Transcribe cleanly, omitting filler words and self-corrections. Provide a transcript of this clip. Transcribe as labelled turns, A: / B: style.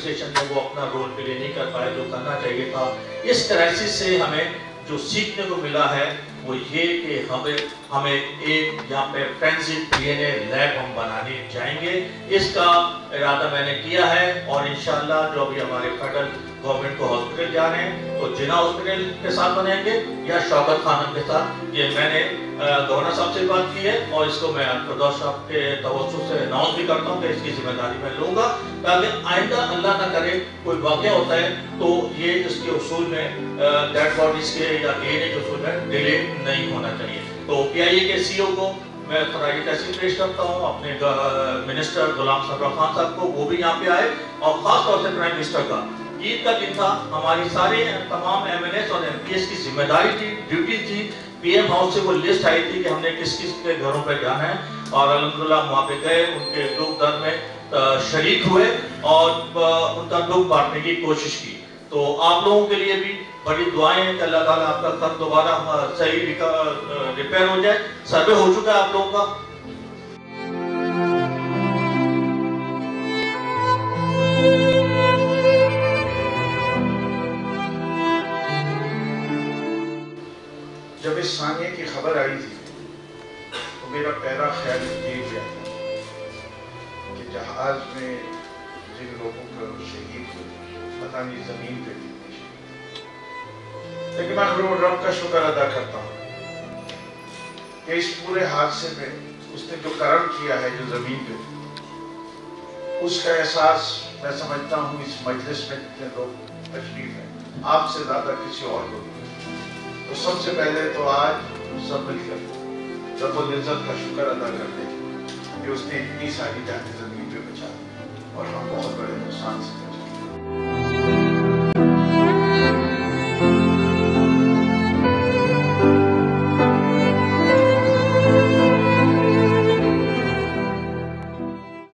A: Administration ने वो अपना रोल प्ले नहीं कर पाए जो करना चाहिए था। इस क्राइसिस से हमें जो सीखने को मिला है वो ये कि हमें एक यहाँ पे फ्रेंसिक डीएनए लैब हम बनाने जाएंगे। इसका इरादा मैंने किया है और इंशाल्लाह जो अभी हमारे फेडरल गवर्नमेंट को हॉस्पिटल जा रहे हैं तो जिना हॉस्पिटल के साथ बनेंगे या शौकत खानम के साथ। ये मैंने गवर्नर साहब से बात की है और इसको मैं फिरदौस साहब के तवज्जुह से अनाउंस भी करता हूँ कि इसकी जिम्मेदारी मैं लूँगा ताकि आइंदा अल्लाह ना करे कोई वाक़या होता है तो ये इसके उसूल में डेड बॉडीज के या डीएनए के उसूल में डिले नहीं होना चाहिए। तो PIA के CEO को मैं खराज तहसीन पेश करता हूँ, अपने मिनिस्टर गुलाम सबरा खान साहब को, वो भी यहाँ पे आए और ख़ास तौर से प्राइम मिनिस्टर का ईद का दिन था, हमारी सारे तमाम MNS और MPs की जिम्मेदारी थी, ड्यूटी थी। PM हाउस से वो लिस्ट आई थी कि हमने किस किस के घरों पर जाना है और अल्हम्दुलिल्लाह वहाँ पे गए, उनके दुख दर्द में शरीक हुए और उनका दुख बांटने की कोशिश की। तो आप लोगों के लिए भी बड़ी दुआएं हैं कि अल्लाह ताला आपका खत दोबारा सही रिपेयर हो जाए। सर्वे हो चुका है आप लोगों का।
B: जब इस सानिया की खबर आई थी तो मेरा पहला ख्याल ये गया था कि जहाज में जिन लोगों का शहीद हुए पता नहीं जमीन पे कितने शहीद, लेकिन मैं रब का शुक्र अदा करता हूँ कि इस पूरे हादसे में उसने जो कर्म किया है जो जमीन पे, उसका एहसास मैं समझता हूँ इस मजलिस में जितने लोग तशरीफ हैं आपसे ज्यादा किसी और को। तो सबसे पहले तो आज सब मिलकर रब्बुल इज्जत का शुक्र अदा करते हैं कि उसने इतनी सारी जानें जमीन पे बचा और हम बहुत बड़े नुकसान से